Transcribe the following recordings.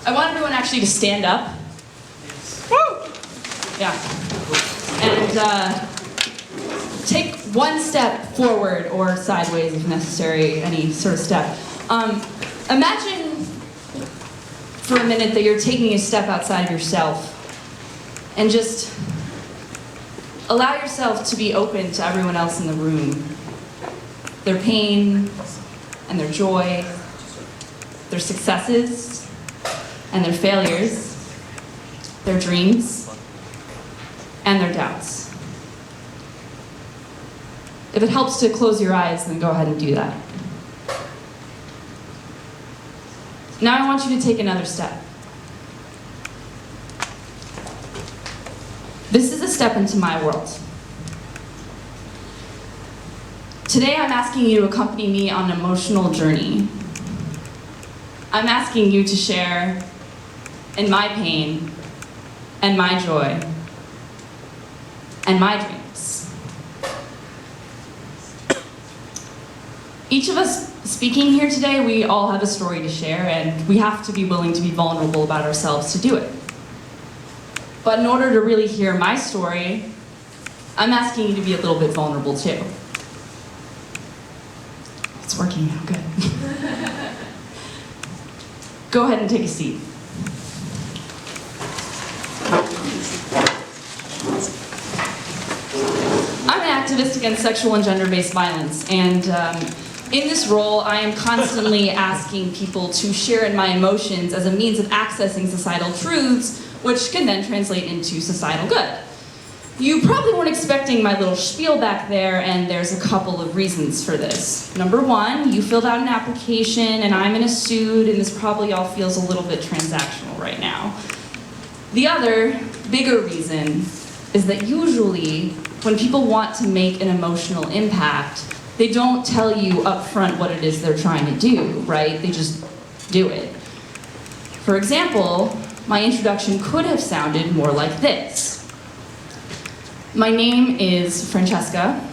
I want everyone actually to stand up. Woo! Yeah. And take one step forward or sideways if necessary, any sort of step. Imagine for a minute that you're taking a step outside of yourself and just allow yourself to be open to everyone else in the room. Their pain and their joy, their successes and their failures, their dreams and their doubts. If it helps to close your eyes, then go ahead and do that. Now I want you to take another step. This is a step into my world. Today I'm asking you to accompany me on an emotional journey. I'm asking you to share in my pain and my joy and my dreams. Each of us speaking here today, we all have a story to share, and we have to be willing to be vulnerable about ourselves to do it. But in order to really hear my story, I'm asking you to be a little bit vulnerable too. It's working now, good. Go ahead and take a seat. I'm an activist against sexual and gender-based violence, and in this role, I am constantly asking people to share in my emotions as a means of accessing societal truths, which can then translate into societal good. You probably weren't expecting my little spiel back there, and there's a couple of reasons for this. Number one, you filled out an application, and I'm in a suit, and this probably all feels a little bit transactional right now. The other, bigger reason is that usually, when people want to make an emotional impact, they don't tell you up front what it is they're trying to do, right? They just do it. For example, my introduction could have sounded more like this. My name is Francesca.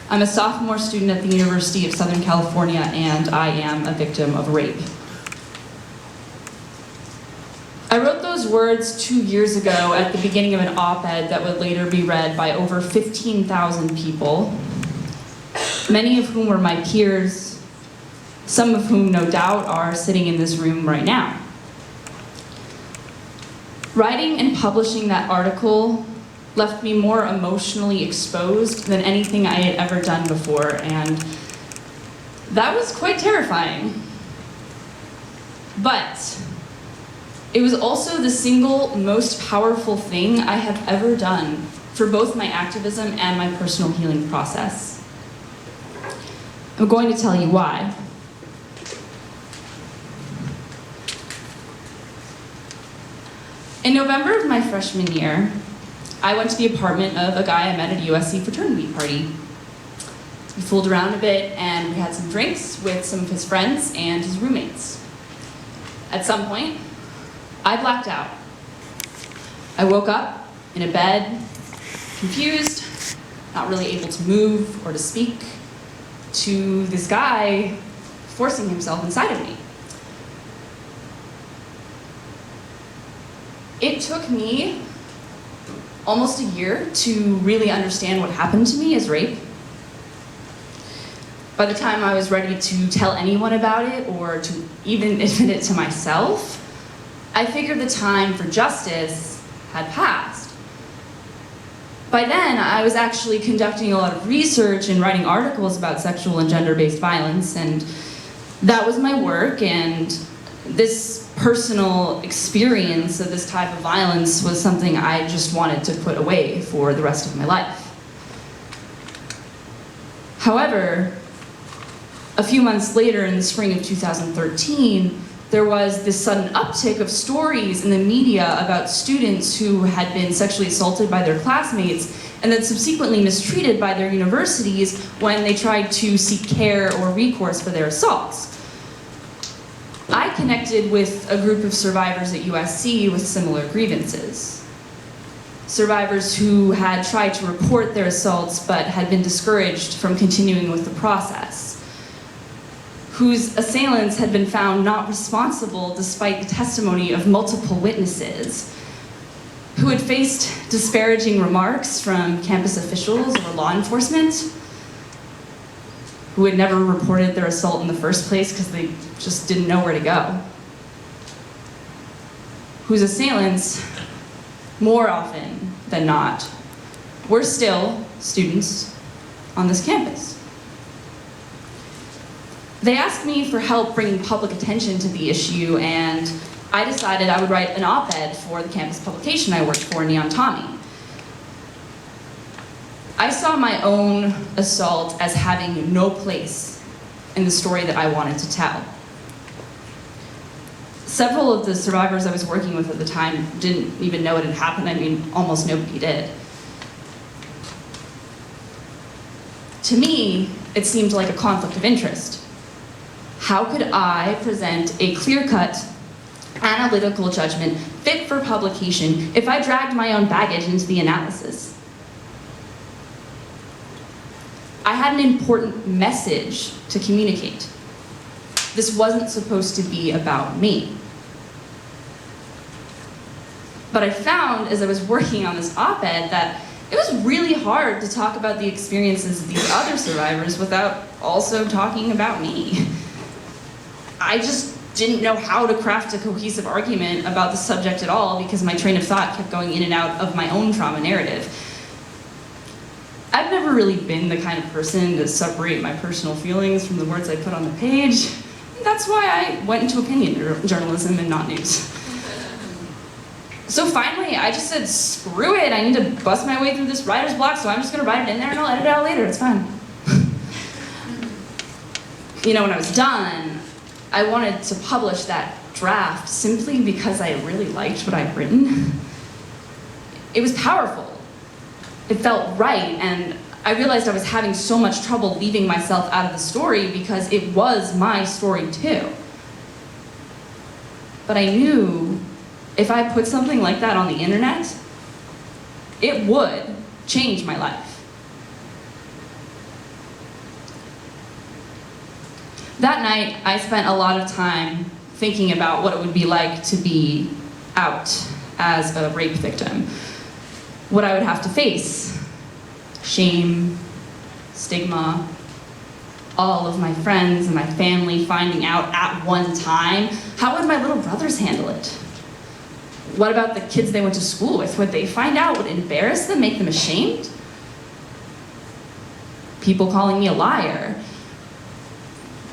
I'm a sophomore student at the University of Southern California, and I am a victim of rape. I wrote those words 2 years ago at the beginning of an op-ed that would later be read by over 15,000 people, many of whom were my peers, some of whom no doubt are sitting in this room right now. Writing and publishing that article left me more emotionally exposed than anything I had ever done before, and that was quite terrifying. But it was also the single most powerful thing I have ever done for both my activism and my personal healing process. I'm going to tell you why. In November of my freshman year, I went to the apartment of a guy I met at a USC fraternity party. We fooled around a bit and we had some drinks with some of his friends and his roommates. At some point, I blacked out. I woke up in a bed, confused, not really able to move or to speak, to this guy forcing himself inside of me. It took me almost a year to really understand what happened to me as rape. By the time I was ready to tell anyone about it or to even admit it to myself, I figured the time for justice had passed. By then, I was actually conducting a lot of research and writing articles about sexual and gender-based violence, and that was my work, and this personal experience of this type of violence was something I just wanted to put away for the rest of my life. However, a few months later in the spring of 2013, there was this sudden uptick of stories in the media about students who had been sexually assaulted by their classmates and then subsequently mistreated by their universities when they tried to seek care or recourse for their assaults. I connected with a group of survivors at USC with similar grievances. Survivors who had tried to report their assaults but had been discouraged from continuing with the process. whose assailants had been found not responsible despite the testimony of multiple witnesses, who had faced disparaging remarks from campus officials or law enforcement, who had never reported their assault in the first place because they just didn't know where to go, whose assailants, more often than not, were still students on this campus. They asked me for help bringing public attention to the issue, and I decided I would write an op-ed for the campus publication I worked for, Neon Tommy. I saw my own assault as having no place in the story that I wanted to tell. Several of the survivors I was working with at the time didn't even know it had happened. I mean, almost nobody did. To me, it seemed like a conflict of interest. How could I present a clear-cut, analytical judgment fit for publication if I dragged my own baggage into the analysis? I had an important message to communicate. This wasn't supposed to be about me. But I found, as I was working on this op-ed, that it was really hard to talk about the experiences of these other survivors without also talking about me. I just didn't know how to craft a cohesive argument about the subject at all because my train of thought kept going in and out of my own trauma narrative. I've never really been the kind of person to separate my personal feelings from the words I put on the page. That's why I went into opinion journalism and not news. So finally, I just said, screw it, I need to bust my way through this writer's block, so I'm just gonna write it in there and I'll edit it out later, it's fine. You know, when I was done, I wanted to publish that draft simply because I really liked what I'd written. It was powerful. It felt right, and I realized I was having so much trouble leaving myself out of the story because it was my story too. But I knew if I put something like that on the internet, it would change my life. That night, I spent a lot of time thinking about what it would be like to be out as a rape victim. What I would have to face. Shame, stigma, all of my friends and my family finding out at one time. How would my little brothers handle it? What about the kids they went to school with? Would they find out? Would it embarrass them, make them ashamed? People calling me a liar.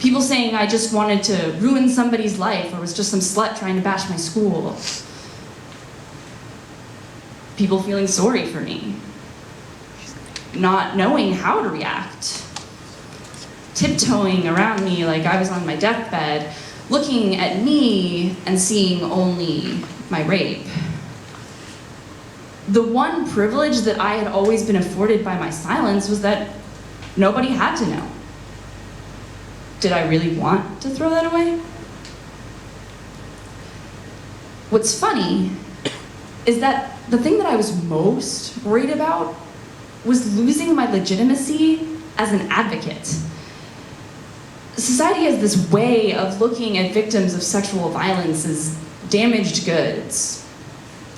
People saying I just wanted to ruin somebody's life or was just some slut trying to bash my school. People feeling sorry for me. Not knowing how to react. Tiptoeing around me like I was on my deathbed, looking at me and seeing only my rape. The one privilege that I had always been afforded by my silence was that nobody had to know. Did I really want to throw that away? What's funny is that the thing that I was most worried about was losing my legitimacy as an advocate. Society has this way of looking at victims of sexual violence as damaged goods,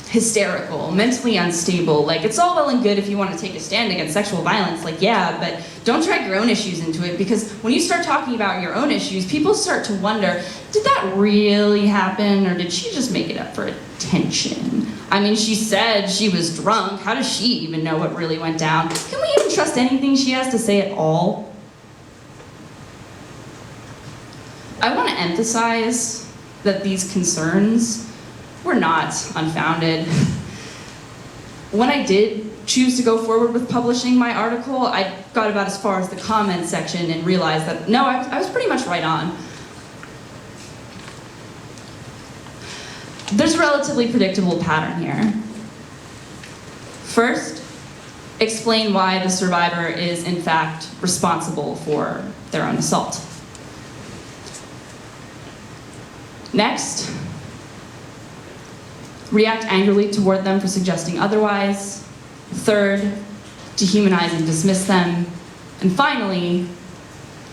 hysterical, mentally unstable. Like, it's all well and good if you want to take a stand against sexual violence, like, yeah, but don't drag your own issues into it, because when you start talking about your own issues, people start to wonder, did that really happen, or did she just make it up for attention? I mean, she said she was drunk. How does she even know what really went down? Can we even trust anything she has to say at all? I want to emphasize that these concerns were not unfounded. When I did choose to go forward with publishing my article, I got about as far as the comments section and realized that, no, I was pretty much right on. There's a relatively predictable pattern here. First, explain why the survivor is in fact responsible for their own assault. Next, react angrily toward them for suggesting otherwise. Third, dehumanize and dismiss them. And finally,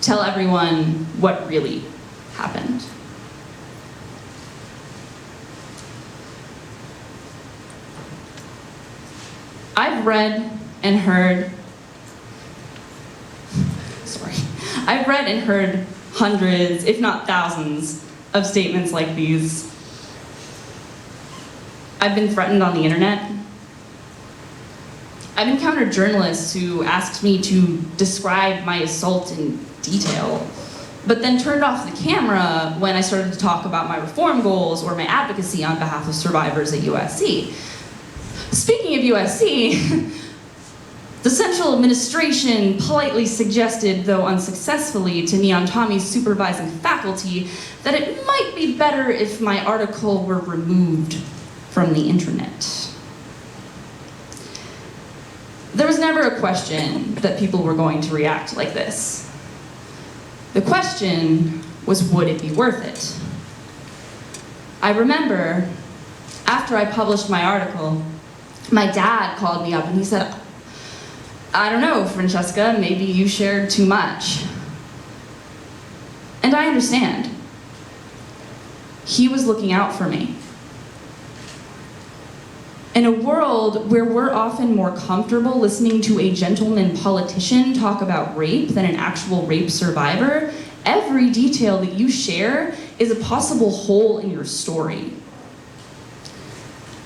tell everyone what really happened. I've read and heard hundreds, if not thousands, of statements like these. I've been threatened on the internet. I've encountered journalists who asked me to describe my assault in detail, but then turned off the camera when I started to talk about my reform goals or my advocacy on behalf of survivors at USC. Speaking of USC, the Central Administration politely suggested, though unsuccessfully, to me on Tommy's supervising faculty that it might be better if my article were removed from the internet. There was never a question that people were going to react like this. The question was, would it be worth it? I remember, after I published my article, my dad called me up and he said, "I don't know, Francesca, maybe you shared too much." And I understand. He was looking out for me. In a world where we're often more comfortable listening to a gentleman politician talk about rape than an actual rape survivor, every detail that you share is a possible hole in your story.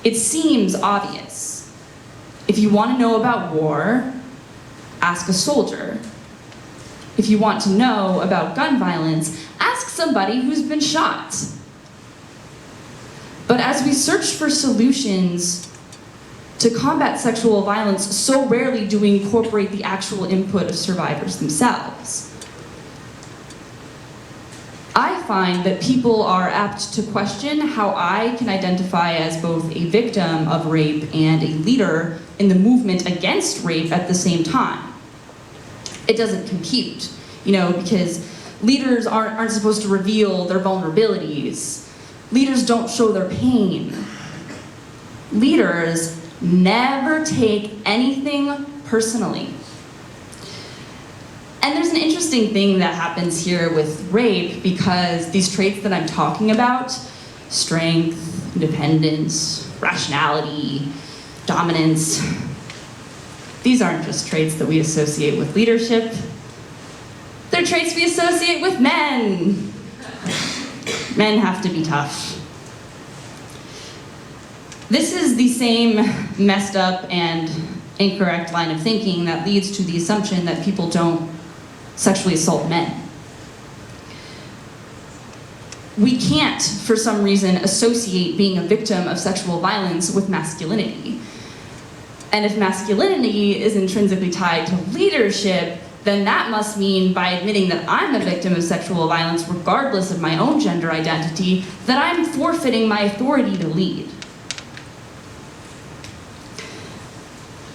It seems obvious. If you want to know about war, ask a soldier. If you want to know about gun violence, ask somebody who's been shot. But as we search for solutions to combat sexual violence, so rarely do we incorporate the actual input of survivors themselves. I find that people are apt to question how I can identify as both a victim of rape and a leader in the movement against rape at the same time. It doesn't compute, because leaders aren't supposed to reveal their vulnerabilities. Leaders don't show their pain. Leaders never take anything personally. And there's an interesting thing that happens here with rape, because these traits that I'm talking about, strength, independence, rationality, dominance, these aren't just traits that we associate with leadership. They're traits we associate with men. Men have to be tough. This is the same messed up and incorrect line of thinking that leads to the assumption that people don't sexually assault men. We can't, for some reason, associate being a victim of sexual violence with masculinity. And if masculinity is intrinsically tied to leadership, then that must mean, by admitting that I'm a victim of sexual violence regardless of my own gender identity, that I'm forfeiting my authority to lead.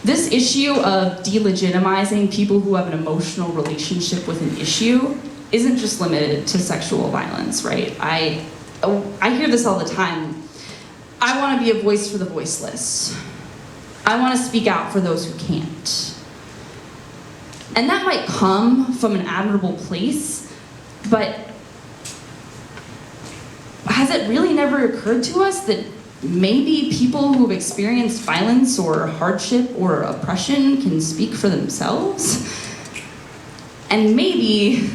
This issue of delegitimizing people who have an emotional relationship with an issue isn't just limited to sexual violence, right? I hear this all the time. I want to be a voice for the voiceless. I want to speak out for those who can't. And that might come from an admirable place, but has it really never occurred to us that maybe people who've experienced violence or hardship or oppression can speak for themselves? And maybe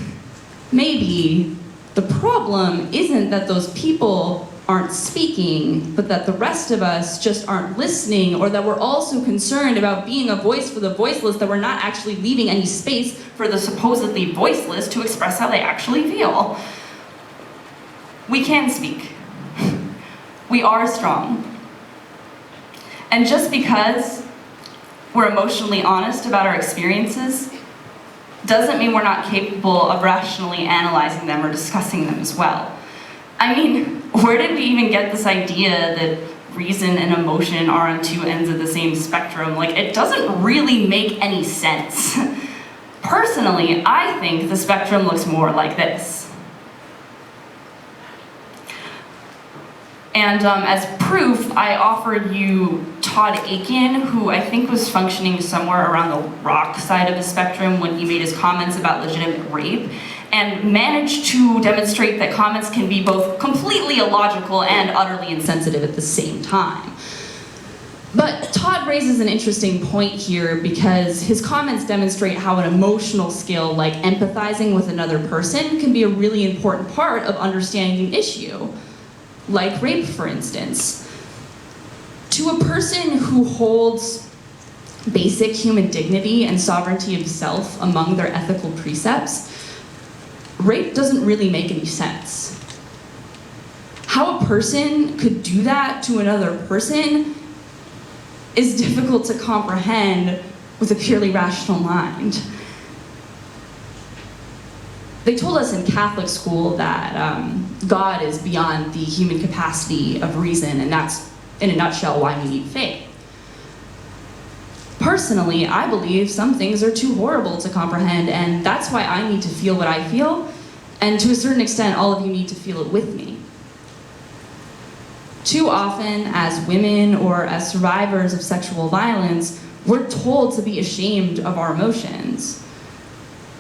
the problem isn't that those people aren't speaking, but that the rest of us just aren't listening, or that we're also concerned about being a voice for the voiceless, that we're not actually leaving any space for the supposedly voiceless to express how they actually feel. We can speak. We are strong. And just because we're emotionally honest about our experiences doesn't mean we're not capable of rationally analyzing them or discussing them as well. I mean, where did we even get this idea that reason and emotion are on two ends of the same spectrum? It doesn't really make any sense. Personally, I think the spectrum looks more like this. And as proof, I offered you Todd Aiken, who I think was functioning somewhere around the rock side of the spectrum when he made his comments about legitimate rape, and managed to demonstrate that comments can be both completely illogical and utterly insensitive at the same time. But Todd raises an interesting point here because his comments demonstrate how an emotional skill like empathizing with another person can be a really important part of understanding an issue, like rape, for instance. To a person who holds basic human dignity and sovereignty of self among their ethical precepts, rape doesn't really make any sense. How a person could do that to another person is difficult to comprehend with a purely rational mind. They told us in Catholic school that God is beyond the human capacity of reason, and that's, in a nutshell, why we need faith. Personally, I believe some things are too horrible to comprehend, and that's why I need to feel what I feel, and to a certain extent, all of you need to feel it with me. Too often, as women or as survivors of sexual violence, we're told to be ashamed of our emotions.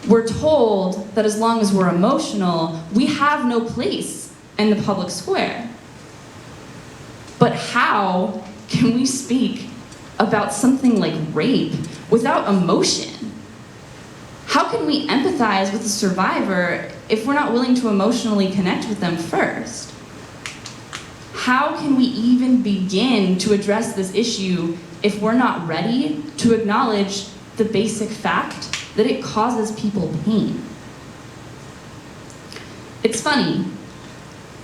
We're told that as long as we're emotional, we have no place in the public square. But how can we speak about something like rape without emotion? How can we empathize with a survivor if we're not willing to emotionally connect with them first? How can we even begin to address this issue if we're not ready to acknowledge the basic fact that it causes people pain? It's funny,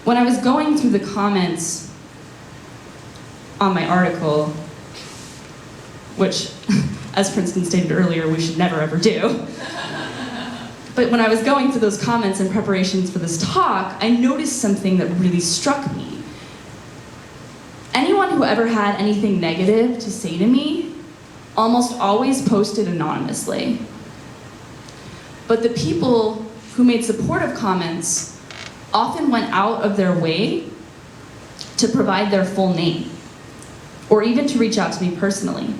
when I was going through the comments on my article, which, as Princeton stated earlier, we should never ever do, but when I was going through those comments in preparations for this talk, I noticed something that really struck me. Anyone who ever had anything negative to say to me almost always posted anonymously. But the people who made supportive comments often went out of their way to provide their full name, or even to reach out to me personally.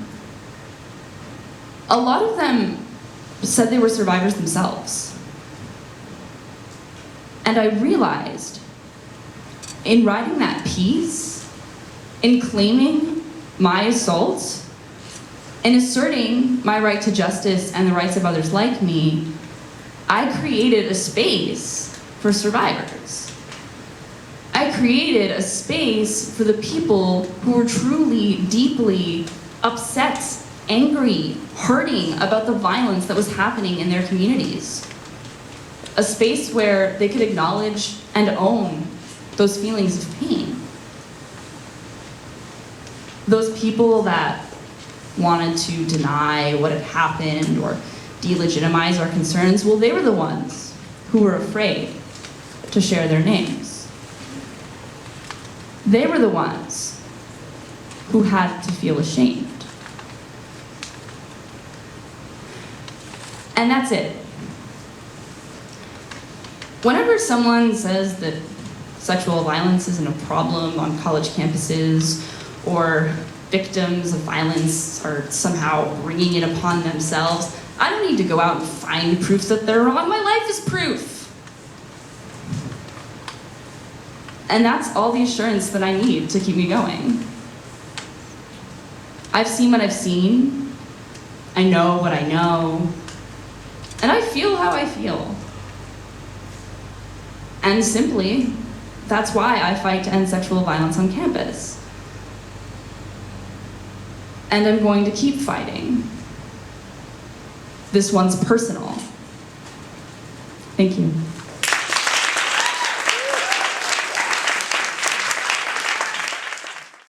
A lot of them said they were survivors themselves. And I realized, in writing that piece, in claiming my assault, in asserting my right to justice and the rights of others like me, I created a space for survivors. I created a space for the people who were truly, deeply upset, angry, hurting about the violence that was happening in their communities. A space where they could acknowledge and own those feelings of pain. Those people that wanted to deny what had happened or delegitimize our concerns, well, they were the ones who were afraid to share their names. They were the ones who had to feel ashamed. And that's it. Whenever someone says that sexual violence isn't a problem on college campuses, or victims of violence are somehow bringing it upon themselves, I don't need to go out and find proof that they're wrong. My life is proof. And that's all the assurance that I need to keep me going. I've seen what I've seen. I know what I know. And I feel how I feel. And simply, that's why I fight to end sexual violence on campus. And I'm going to keep fighting. This one's personal. Thank you.